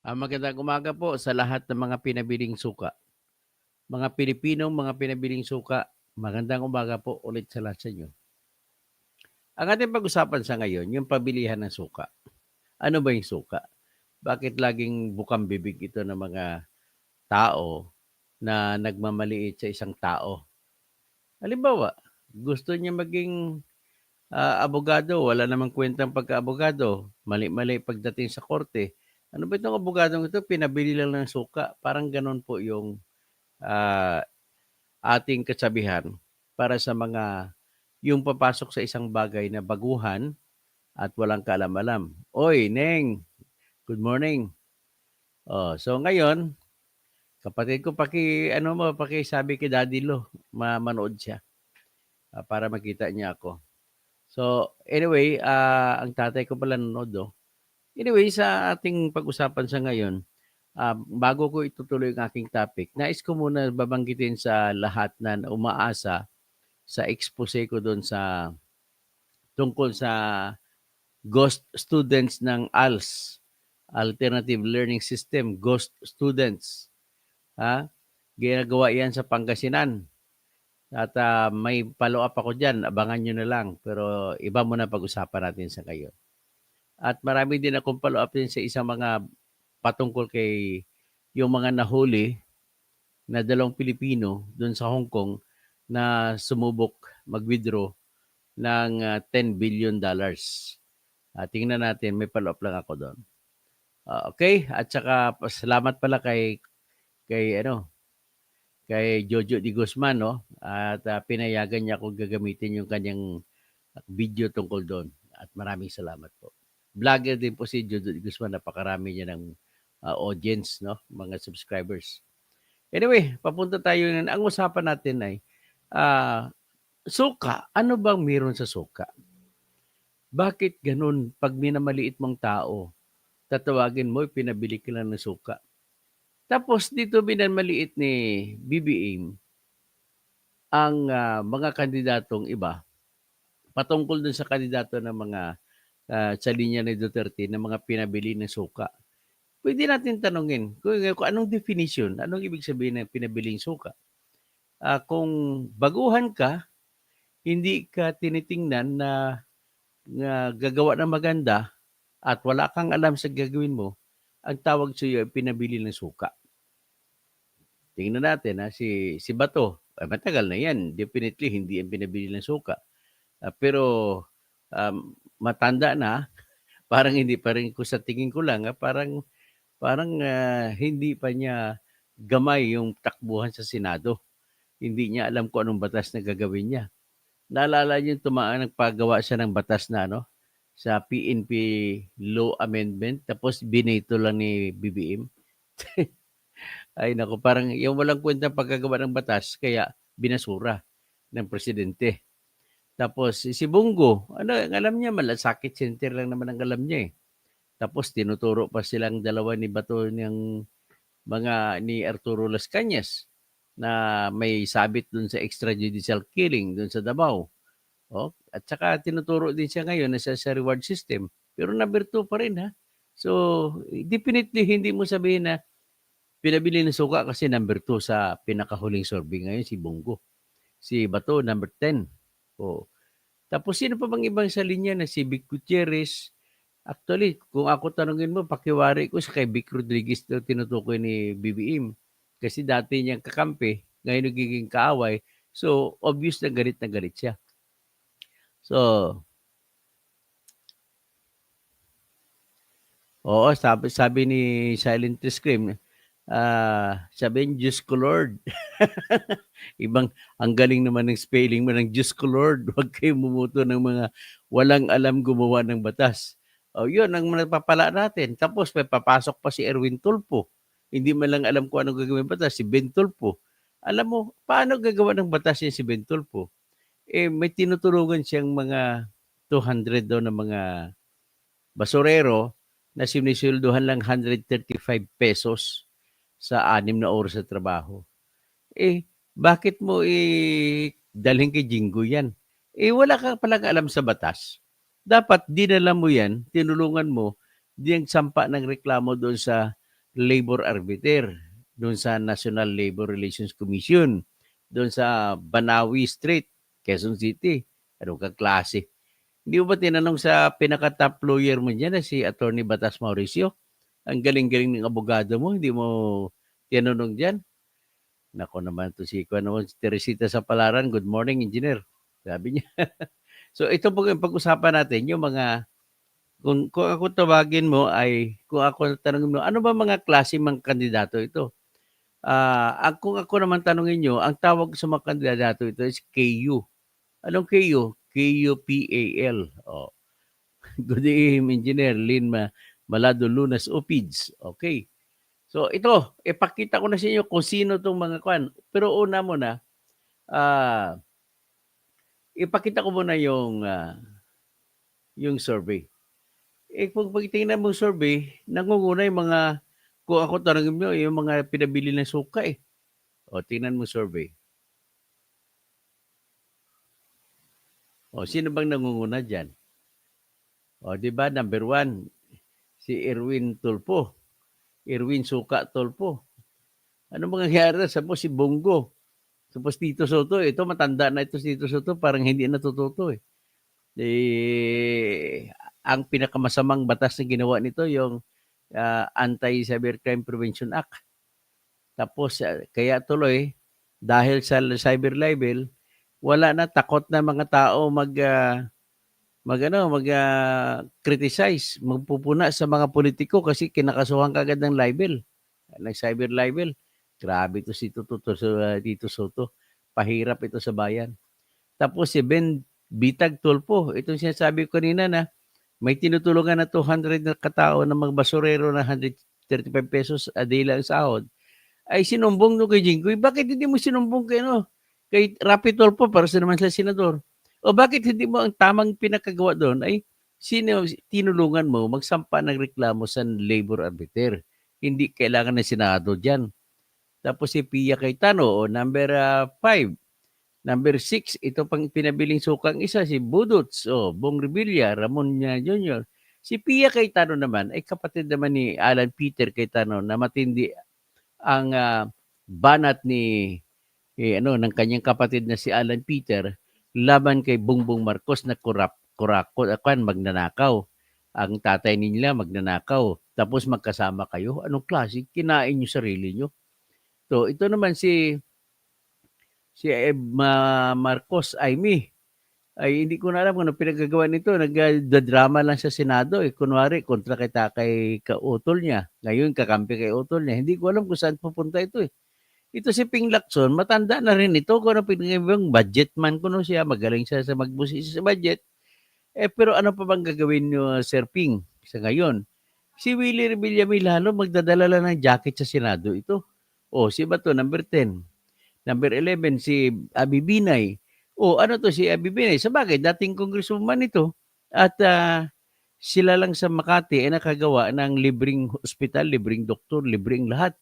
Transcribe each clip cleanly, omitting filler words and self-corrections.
Magandang umaga po sa lahat ng mga pinabiling suka. Mga Pilipinong mga pinabiling suka, magandang umaga po ulit sa lahat sa inyo. Ang ating pag-usapan sa ngayon, yung pabilihan ng suka. Ano ba yung suka? Bakit laging bukang bibig ito ng mga tao na nagmamaliit sa isang tao? Halimbawa, gusto niya maging abogado, wala namang kwentang pagka-abogado, mali-mali pagdating sa korte. Ano ba itong abogadong ito? Pinabili lang ng suka. Parang ganon po yung ah, ating kasabihan para sa mga yung papasok sa isang bagay na baguhan at walang kaalam-alam. Oy, Neng, good morning. So ngayon, kapatid ko pakisabi kay Daddy Lo, manood siya para makita niya ako. So anyway, ang tatay ko pala nanood, oh. Anyway, sa ating pag-usapan sa ngayon, bago ko itutuloy ang aking topic, nais ko muna babanggitin sa lahat na umaasa sa expose ko doon sa tungkol sa ghost students ng ALS, Alternative Learning System, ghost students. Ha? Ginagawa yan sa Pangasinan. At may follow-up ako dyan, abangan nyo na lang. Pero iba muna pag-usapan natin sa ngayon. At marami din akong follow-up din sa isang mga patungkol kay yung mga nahuli na dalawang Pilipino doon sa Hong Kong na sumubok mag-withdraw ng $10 billion. Tingnan natin, may follow-up lang ako doon. Okay, at saka salamat pala kay ano, kay Jojo Di Guzman, no? At pinayagan niya ako gagamitin yung kanyang video tungkol doon. At maraming salamat po. Vlogger din po si Jojo Di Guzman, napakarami niya ng audience, no? Mga subscribers. Anyway, papunta tayo nun. Ang usapan natin ay ah, suka. Ano bang meron sa suka? Bakit ganun pag minamaliit mong tao, tatawagin mo, pinabili ka lang ng suka? Tapos dito minamaliit ni BBM ang mga kandidatong iba patungkol dun sa kandidato ng mga sa linya ni Duterte ng mga pinabili ng suka. Pwede natin tanungin kung anong definition, anong ibig sabihin ng pinabiling suka. Kung baguhan ka, hindi ka tinitingnan na gagawa ng maganda at wala kang alam sa gagawin mo, ang tawag sa iyo ay pinabili ng suka. Tingnan natin si Bato, matagal na yan. Definitely hindi yan pinabili ng suka. Pero matanda na, parang hindi pa rin ko sa tingin ko lang, parang hindi pa niya gamay yung takbuhan sa Senado. Hindi niya alam kung anong batas na gagawin niya. Naalala niyo nagpagawa siya ng batas na sa PNP Law Amendment, tapos binato lang ni BBM. Ay naku, parang yung walang kwentang paggagawa ng batas kaya binasura ng presidente. Tapos si Bongo, ang alam niya, malasakit center lang naman ang alam niya eh. Tapos tinuturo pa silang dalawa ni Bato ni Arturo Las Cañas na may sabit dun sa extrajudicial killing dun sa Davao. At saka tinuturo din siya ngayon na sa reward system. Pero number 2 pa rin ha. So, definitely hindi mo sabihin na pinabili ng suka kasi number 2 sa pinakahuling survey ngayon si Bongo. Si Bato, number 10. Tapos sino pa bang ibang sa linya na si Vic Gutierrez? Actually, kung ako tanungin mo, pakiwari ko sa kay Vic Rodriguez na tinutukoy ni BBM. Kasi dati niyang kakampi, ngayon nagiging kaaway. So, obvious na galit siya. So, oo, sabi ni Silent Scream, sabihin, Diyos ko Lord. Ang galing naman ng spelling mo ng Diyos ko Lord. Huwag kayo bumuto ng mga walang alam gumawa ng batas. Yun ang napapala natin. Tapos may papasok pa si Erwin Tulfo. Hindi man lang alam kung anong gagawin batas, si Ben Tulfo. Alam mo, paano gagawa ng batas yan si Ben Tulfo? May tinutulungan siyang mga 200 daw na mga basurero na sinisilduhan lang 135 pesos sa 6 na oras sa trabaho. Bakit mo dalhin kay Jingo yan? Wala ka palang alam sa batas. Dapat dinala mo yan, tinulungan mo, diyang sampa ng reklamo doon sa labor arbiter doon sa National Labor Relations Commission, doon sa Banawi Street, Quezon City. Ano ka klase? Hindi mo ba tinanong sa pinaka-top lawyer mo dyan na si Attorney Batas Mauricio? Ang galing-galing ng abogado mo, hindi mo tinanong dyan? Nako naman to si Teresita sa Palaran. Good morning, engineer. Sabi niya. So ito po yung pag-usapan natin, yung mga, kung ako tawagin mo ay, kung ako tanongin mo, ano ba mga klase mga kandidato ito? Kung ako naman tanongin nyo, ang tawag sa mga kandidato ito is KU. Anong KU? KUPAL. Oh. Good evening, Engineer Lynn Malado Lunas Opids. Okay. So ito, ipakita ko na sa inyo kung sino itong mga kwan. Pero una muna, ipakita ko muna yung survey. Kung pagtingnan mo survey, nangunguna yung mga, kung ako tanongin mo, yung mga pinabili ng suka eh. O, tingnan mo survey. O, sino bang nangunguna dyan? O, di ba, number 1, si Erwin Tulpo. Erwin Suka Tulpo. Ano mga nangyari na? Sabi si Bongo. Tapos Tito Soto, ito matanda na ito si Tito Soto, parang hindi natututo eh. Ang pinakamasamang batas na ginawa nito, yung Anti-Cybercrime Prevention Act. Tapos, kaya tuloy, dahil sa cyber libel, wala na, takot na mga tao criticize, magpupuna sa mga politiko kasi kinakasuhan kagad ng libel, ng cyber libel. Grabe ito si Tito Soto. Pahirap ito sa bayan. Tapos si Ben Bitag Tulpo, itong sinasabi ko kanina na may tinutulungan na 200 na katao na magbasurero na 135 pesos a day lang sahod. Ay sinumbong no kay Jinggoy. Bakit hindi mo sinumbong kay Rapi Tulpo para sa naman sa senador? O bakit hindi mo ang tamang pinakagawa doon ay tinulungan mo magsampa ng reklamo sa labor arbiter. Hindi kailangan ng Senado dyan. Tapos si Pia Cayetano, number 5. Number 6, ito pang pinabiling sukang isa, si Budots, Bong Revilla, Ramon Jr. Si Pia Cayetano naman ay kapatid naman ni Alan Peter Cayetano na matindi ang banat ng kanyang kapatid na si Alan Peter laban kay Bongbong Marcos na magnanakaw. Ang tatay nila magnanakaw. Tapos magkasama kayo. Anong klase? Kinain nyo sarili nyo. So, ito naman si Marcos Aimee. Ay hindi ko na alam kung ano pinagagawa nito. Nagdadrama lang sa Senado. Kunwari, kontra kay kautol niya. Ngayon, kakampi kay utol niya. Hindi ko alam kung saan pupunta ito eh. Ito si Ping Lacson, matanda na rin ito. Kung ano pinagagawang budget man kuno siya. Magaling siya sa magbusisi sa budget. Pero ano pa bang gagawin niyo, Sir Ping, sa ngayon? Si Willie Revilla may lalo magdadala lang ng jacket sa Senado ito. Si Bato, number 10. Number 11, si Abi Binay. Ano to si Abi Binay? Sabagay, dating congresswoman ito. At sila lang sa Makati ay nakagawa ng libreng hospital, libreng doktor, libreng lahat.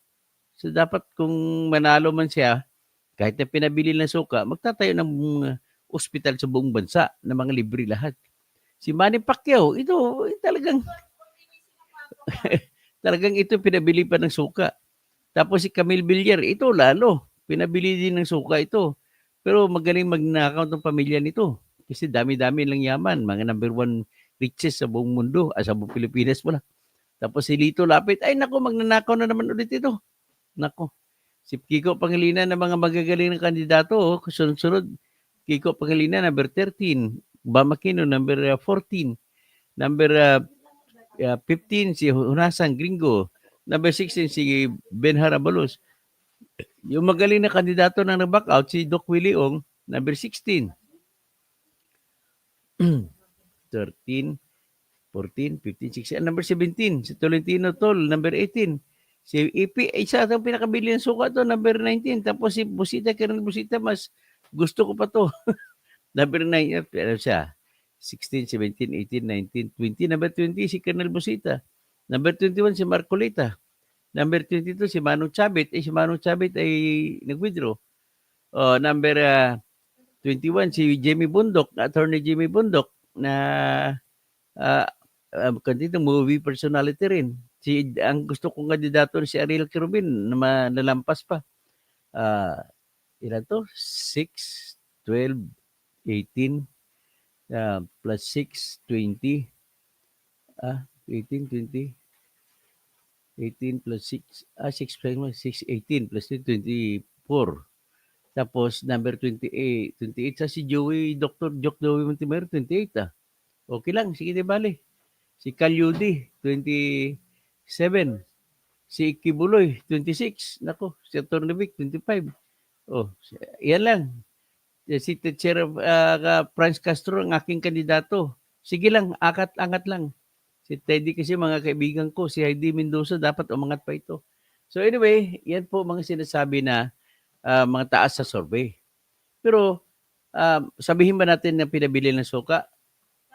So dapat kung manalo man siya, kahit na pinabili ng suka, magtatayo ng ospital sa buong bansa na mga libre lahat. Si Manny Pacquiao, ito talagang talagang ito pinabili pa ng suka. Tapos si Camille Villar, ito lalo. Pinabili din ng suka ito. Pero magaling magnakaw ng pamilya nito. Kasi dami-dami lang yaman. Mga number 1 riches sa buong mundo. Sa buong Pilipinas mo lang. Tapos si Lito Lapid, ay nako, magnanakaw na naman ulit ito. Nako. Si Kiko Pangilinan ng mga magagaling na kandidato. Sunod-sunod. Kiko Pangilinan, number 13. Bamakino, number 14. Number 15, si Hunasan Gringo. Number 16, si Ben Harabalos. Yung magaling na kandidato na nag-back out, si Doc Willie Ong, number 16. 13, 14, 15, 16. Number 17, si Tolentino Tol, number 18. Si EP, isa itong pinakabili ng suka to, number 19. Tapos si Busita, Colonel Busita, mas gusto ko pa to. Number 9, pero siya, 16, 17, 18, 19, 20. Number 20, si Colonel Busita. Number 21, si Marcolita. Number 22, si Manong Chabit. Si Manong Chabit ay nag-withdraw. Number 21, si Jimmy Bundok, Attorney Jimmy Bundok, na movie personality rin. Ang gusto kong kandidato si Ariel Kerubin na nalampas pa. Ilan to? 6, 12, 18, plus 6, 20. 18, 20. 18 plus 6, 6 plus 6, 18 plus 24. Tapos number 28, 28 sa si Joey, Dr. Joey Montimer, 28 Okay lang, sige di bale. Si Calyudi, 27. Si Kibuloy, 26. Nako, si Tornevic, 25. Yan lang. Si Teacher Franz Castro, ang aking kandidato. Sige lang, angat lang. Si Teddy kasi mga kaibigan ko, si Heidi Mendoza dapat umangat pa ito. So anyway, yan po mga sinasabi na mga taas sa survey. Pero sabihin ba natin na pinabili ng suka?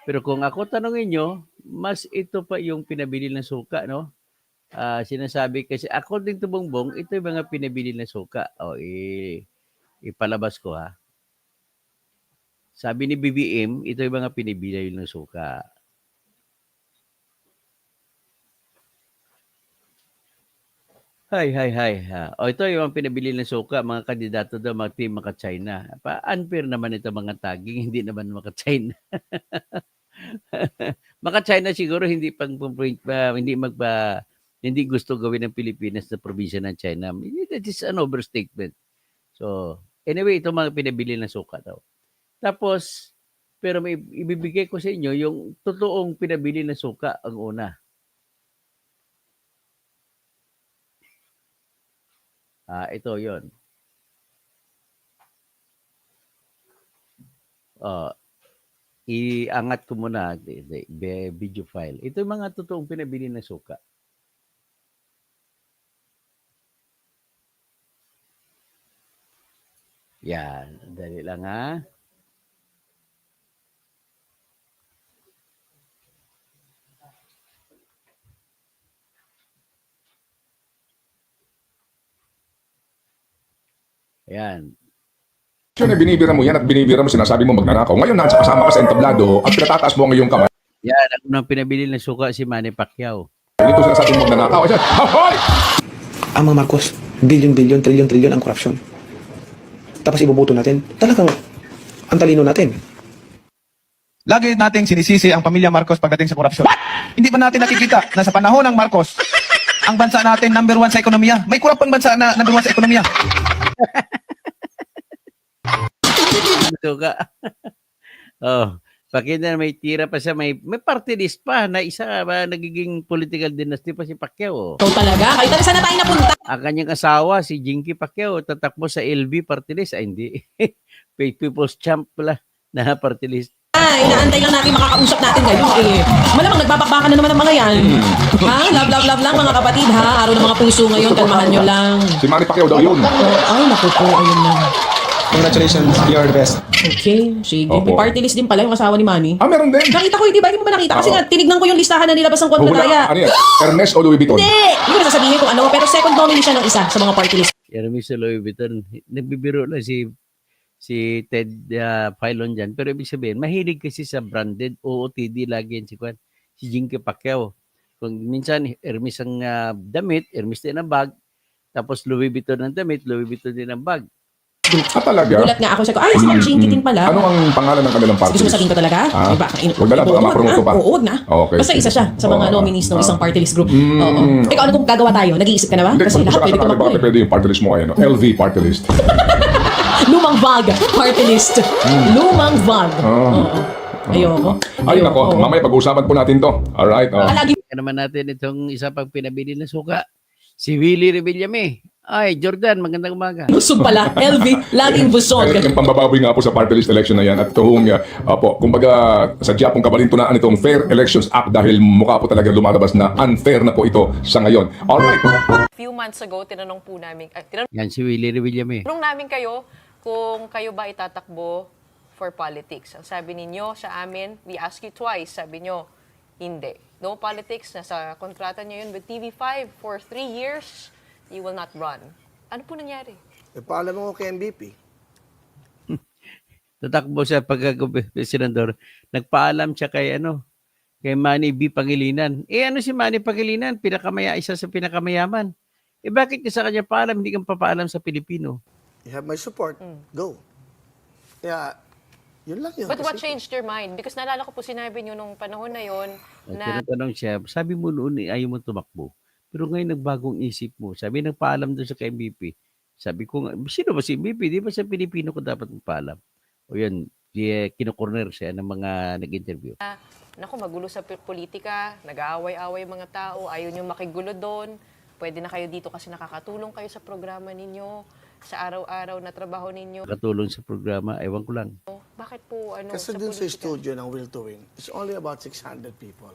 Pero kung ako tanongin nyo, mas ito pa yung pinabili ng suka, no? Sinasabi kasi, according to Bongbong, ito yung mga pinabili ng suka. Ipalabas ko ha. Sabi ni BBM, ito yung mga pinabili ng suka. Hay. Ito yung pinabili ng suka, mga kandidato daw, mga team, mga China. Unfair naman ito mga tagging, hindi naman mga China. Mga China siguro hindi hindi gusto gawin ng Pilipinas na probinsya ng China. That is an overstatement. So, anyway, ito mga pinabili ng suka daw. Tapos, pero may ibibigay ko sa inyo yung totoong pinabili ng suka ang una. Ito yon. Iangat ko muna video file. Ito yung mga totoong pinabili ng suka. Yan, dali lang ha. Ayan. Na binibira mo yan at binibira mo, sinasabi mo magnanakaw. Ngayon, nasa kasama ka sa entablado at pinatataas mo ngayong kamay. Yan, ang unang pinabili ng suka si Manny Pacquiao. Dito sinasabi mo magnanakaw. Ahoy! Ang mga Marcos, billion, trillion ang korupsyon. Tapos ibubuto natin, talagang ang talino natin. Lagi nating sinisisi ang pamilya Marcos pagdating sa korupsyon. Hindi ba natin nakikita na sa panahon ng Marcos, ang bansa natin number 1 sa ekonomiya? May kurap pang bansa na number 1 sa ekonomiya. Suka. Pakita na may tira pa siya, may party list pa na isa nagiging political dynasty pa si Pacquiao. Ikaw talaga? Kahit saan na tayo napunta? Ang kanyang asawa, si Jinky Pacquiao, tatakbo sa LB party list. Hindi. People's Champ pala na party list. Inaantay lang natin makakausap natin ngayon Malamang nagbabakbakan na naman ang mga yan. Ha? Love lang mga kapatid ha. Araw ng mga puso ngayon, kalmahan nyo lang. Si Manny Pacquiao daw yun. Ay, naku po, ayun na. Congratulations, you're the best. Okay, sige. Opo. May party list din pala yung asawa ni Manny. Meron din. Nakita ko, di ba? Hindi mo ba nakita? Kasi nga, tinignan ko yung listahan na nilabas ng kontraya. Ano yan? Ernest o Louis Vuitton? Hindi ko na sasabihin kung ano, pero second nominee siya ng isa sa mga party list. Jeremy sa Louis Vuitton, nagbibiro lang si Ted Filon dyan. Pero ibig sabihin, mahilig kasi sa branded, OOTD lagi yan si Jinky Pacquiao. Kung minsan, Hermes ang damit, Hermes din ang bag, tapos Louis Vuitton ang damit, Louis Vuitton din ang bag. Talaga? Gulat nga ako. Sabi ko, ay, si Ma'am Jinky din pala. Ano ang pangalan ng kanilang party Gusto mo list? sabihin ko talaga? Wag na lang, baka ma-promote pa. Oo, wag na. Okay. Basta isa siya sa mga nominees ng isang party list group. Oo. Ikaw, ano kung gagawa tayo? Nag-iisip ka na ba? Hindi, Kasi lahat pwede baka tumakbo pwede yung party list mo ay LV party list. Lumang vag party list. Lumang vag. Ayoko. Ay, nako. Mamaya pag-uusapan po natin to. Alright. Lagi Kaya naman natin itong isa pang pinabili na suka. Si Willie Revillame. Ay, Jordan, magandang umaga. busog pala. LV, laging busog. Yung pambabawi nga po sa party list election na yan at itong, kumbaga, sadya pong kabalintunaan itong Fair Elections Act dahil mukha po talaga lumalabas na unfair na po ito sa ngayon. Alright. Few months ago, tinanong po namin, Yan si Willie Revillame. tinanong namin kayo kung kayo ba itatakbo for politics. Ang sabi ninyo sa amin, we ask you twice, sabi nyo, hindi. No politics, nasa kontrata nyo yun with TV5 for 3 years, you will not run. Ano po nangyari? Paalam mo kay MVP. Tatakbo siya pagka-senador. Nagpaalam siya kay kay Manny B. Pangilinan. Ano si Manny Pangilinan? Isa sa pinakamayaman. Bakit ka sa kanya paalam, hindi kang papaalam sa Pilipino? You have my support. Go. Kaya, yun lang yun. But what Kasi- changed your mind? Because naalala ko po sinabi niyo nung panahon na yon na Tinatanong siya, sabi mo noon ayaw mo tumakbo. Pero ngayon nagbagong isip mo. Sabi nagpaalam doon sa kay MVP. Sabi ko, sino ba si MVP? Di ba sa Pilipino ko dapat magpaalam? O yan, kinokorner siya ng mga nag-interview. naku, magulo sa politika, nag-aaway-away mga tao, ayaw nyo makigulo doon, pwede na kayo dito kasi nakakatulong kayo sa programa ninyo, sa araw-araw na trabaho ninyo. Katulong sa programa, ewan ko lang. Bakit po Kasi sa dun sa politika? studio ng Will to Win, it's only about 600 people.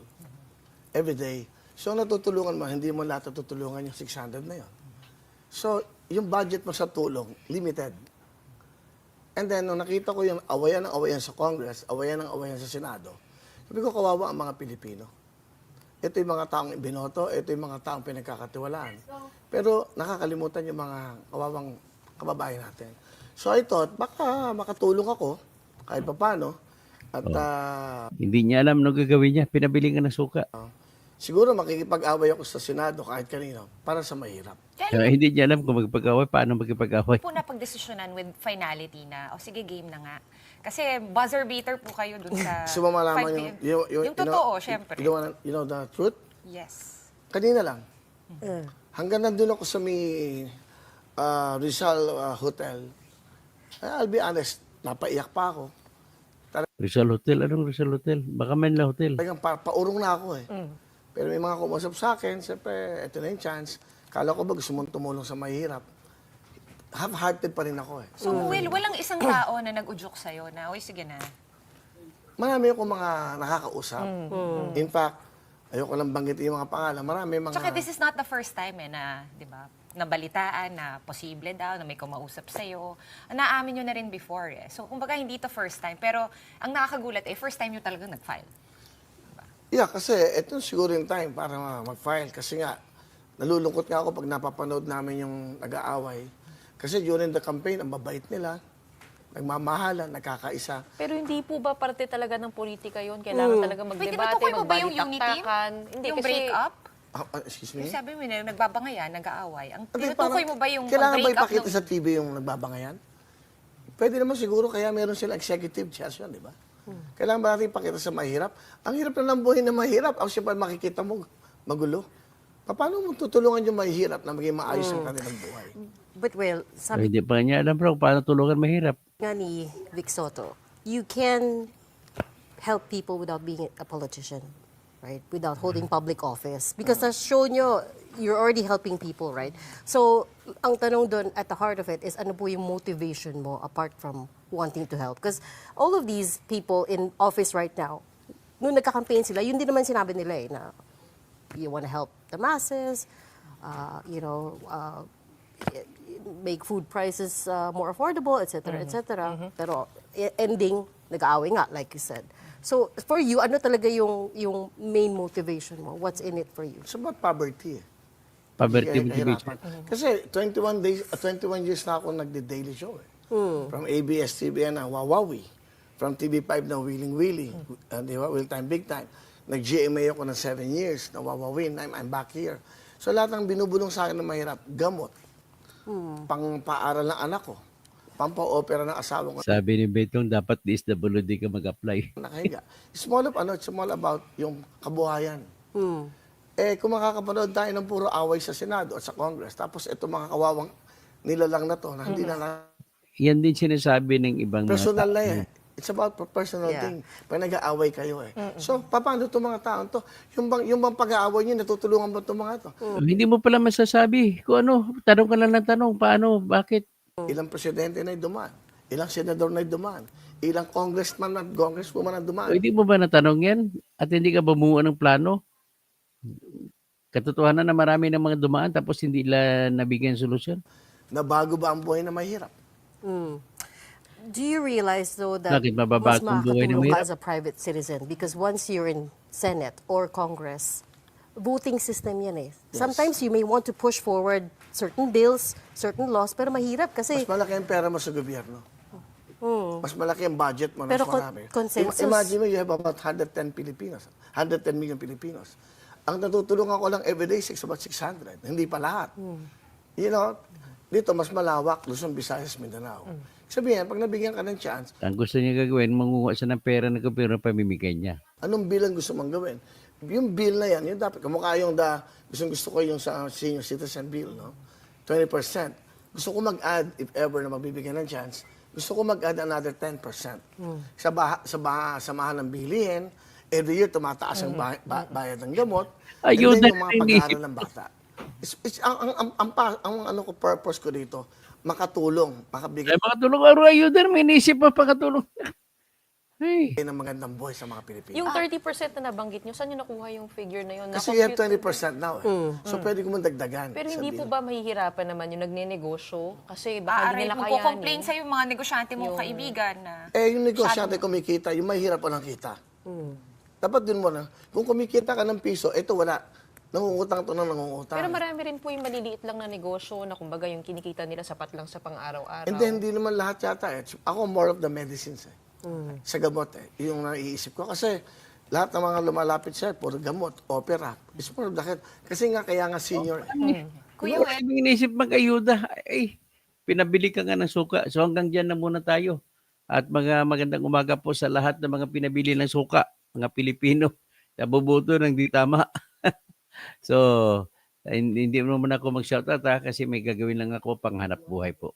Every day. So, natutulungan mo, hindi mo lahat natutulungan yung 600 na yun. So, yung budget mo sa tulong, limited. And then, nung nakita ko yung awayan ng awayan sa Congress, awayan ng awayan sa Senado, sabi ko, kawawa ang mga Pilipino. Ito yung mga taong binoto, ito yung mga taong pinagkakatiwalaan. Pero nakakalimutan yung mga kawawang kababayan natin. So I thought, baka makatulong ako, kahit papano, at Hindi niya alam ano gagawin niya. Pinabili nga ng suka. siguro makikipag-away ako sa Senado kahit kanino para sa mahirap. Kaya hindi niya alam kung magpag-away, paano magpag-away. Po napagdesisyonan with finality na, o sige, game na nga. Kasi buzzer beater po kayo dun sa Gusto mo malaman 5 yung, p.m. yung totoo, syempre. You know the truth? Yes. Kanina lang. Hanggang nandun ako sa may Rizal Hotel, I'll be honest, napaiyak pa ako. Rizal Hotel? Anong Rizal Hotel? Baka Manila Hotel. Talagang paurong na ako eh. Pero may mga kumusap sa akin, siyempre, ito na yung chance. Kala ko ba gusto mong tumulong sa mahirap? Half-hearted pa rin ako eh. So, Will, walang isang tao na nag-udyok sa'yo na, oy, sige na. Marami akong mga nakakausap. In fact, ayoko lang banggitin yung mga pangalan. Marami mga... Tsaka this is not the first time na, di ba, nabalitaan na posible daw, na may kumausap sa'yo. Naamin nyo na rin before eh. So, kumbaga, hindi to first time. Pero, ang nakakagulat eh, first time nyo talagang nag-file. Yeah, kasi ito siguro yung time para mag-file. Kasi nga, nalulungkot nga ako pag napapanood namin yung nag-aaway. Kasi during the campaign, ang babait nila. Nagmamahalan, nagkakaisa. Pero hindi po ba parte talaga ng politika yun? Kailangan talaga Wait, magdebate, tinutukoy mo ba yung unity? magbalitaktakan. Hindi, Yung kasi break-up? Excuse me? Yung sabi mo na nagbabangayan, nag-aaway. Ang Hindi, tinutukoy parang mo ba yung kailangan ba break-up ipakita sa TV yung nagbabangayan? Pwede naman siguro kaya meron sila executive chairs yun, di ba? Kailangan ba natin ipakita sa mahirap? Ang hirap na lang buhay na mahirap. Ang siya pa makikita mo, magulo. Paano mo tutulungan yung mahirap na maging maayos ang kanilang buhay? But well, sabi Hindi pa niya alam bro, paano tulungan mahirap. nga ni Vic Soto, you can help people without being a politician, right? Without holding public office. Because as shown nyo, you're already helping people, right? So, ang tanong doon at the heart of it is ano po yung motivation mo apart from wanting to help? Because all of these people in office right now, nung nagka-campaign sila, yun din naman sinabi nila eh, na you want to help the masses, make food prices more affordable, etc., etc. Pero ending, nag-aaway nga, like you said. So, for you, ano talaga yung main motivation mo? What's in it for you? It's about poverty eh. Poverty Kahirapan. Kasi 21 years na ako nagde-daily show eh. From ABS-CBN na Wawawi. From TV5 na Wheeling Wheeling. Di ba? Will Time Big Time. Nag-GMA ako ng 7 years na Wawawin. I'm back here. So lahat ng binubulong sa akin na mahirap, gamot. Pang-paaral ng anak ko. Pampa-opera ng asawa ko. Sabi ni Betong, dapat DSWD ka mag-apply. Nakahiga. It's all about yung kabuhayan. Eh, kung makakapanood tayo ng puro away sa Senado at sa Congress, tapos ito mga kawawang nilalang na to, na hindi na Yan din sinasabi ng ibang personal mga na eh. It's about personal thing. Pag nag-aaway kayo eh. So, paano itong mga taon to? Yung bang pag-aaway niyo, natutulungan ba itong mga to? Hindi mo pala masasabi kung ano, tanong ka lang ng tanong, paano, bakit? Ilang presidente na dumaan? Ilang senador na dumaan? Ilang congressman at congresswoman na dumaan? Hindi mo ba natanong yan? At hindi ka bumuo ng plano? Katotohanan na marami ng mga dumaan tapos hindi nila nabigyan solusyon? Nabago ba ang buhay na mahirap? Do you realize though that Bakit mababa mas kung buhay na makakatulong ka mahirap? as a private citizen? Because once you're in Senate or Congress, voting system yan eh. Sometimes you may want to push forward certain bills, certain laws, pero mahirap kasi Mas malaki ang pera mo sa gobyerno. Mas malaki ang budget mo, Pero mas marami. consensus. Imagine mo, you have about 110 Filipinos. 110 million Filipinos. Ang natutulungan ko lang everyday is about 600. Hindi pa lahat. You know, dito mas malawak, Luzon, Visayas, Mindanao. Sabihin, pag nabigyan ka ng chance, Ang gusto niya gagawin, mangunguha siya ng pera ng gobyerno pamimigay niya. anong bill ang gusto mong gawin? Yung bill na yan, yung dapat, kamukha yung gusto ko yung sa senior citizen bill, no? 20%. Gusto ko mag-add, if ever na mabibigyan ng chance, gusto ko mag-add another 10%. Sa samahan ng bilihin, every year tumataas ang bayad ng gamot, Ayun and then na yung mga rin pag-aaral ng bata. Ang purpose ko dito, makatulong, makabigay Ay, makatulong araw, ayun din, may inisip pa pakatulong. Ay, ng magandang buhay sa mga Pilipino. Yung 30% na nabanggit nyo, saan nyo nakuha yung figure na yun? Kasi you have Na-compute 20% now. So pwede ko mong dagdagan. Pero sa hindi po bill. ba mahihirapan naman yung nagnenegosyo? Kasi baka hindi Aaray, nila magko-complain kayanin. sa'yo yung mga negosyante mong kaibigan na Yung negosyante kumikita, yung mahirap pa ng kita. Dapat din mo na, kung kumikita ka ng piso, ito wala. Nangungutang to na nangungutang. Pero marami rin po yung maliliit lang na negosyo na kumbaga yung kinikita nila sapat lang sa pang-araw-araw. And then, hindi naman lahat yata. Ako more of the medicines sa gamot yung naiisip ko. Kasi lahat ng mga lumalapit siya, puro gamot, opera. It's more of the health. Kasi nga, kaya nga senior. Kuya Kung may inisip mag-ayuda, ay, pinabili ka nga ng suka. So hanggang dyan na muna tayo. At magandang umaga po sa lahat ng mga pinabili ng suka, mga Pilipino. Nabubuto ng di tama. So, hindi mo naman ako mag-shoutout kasi may gagawin lang ako panghanap buhay po.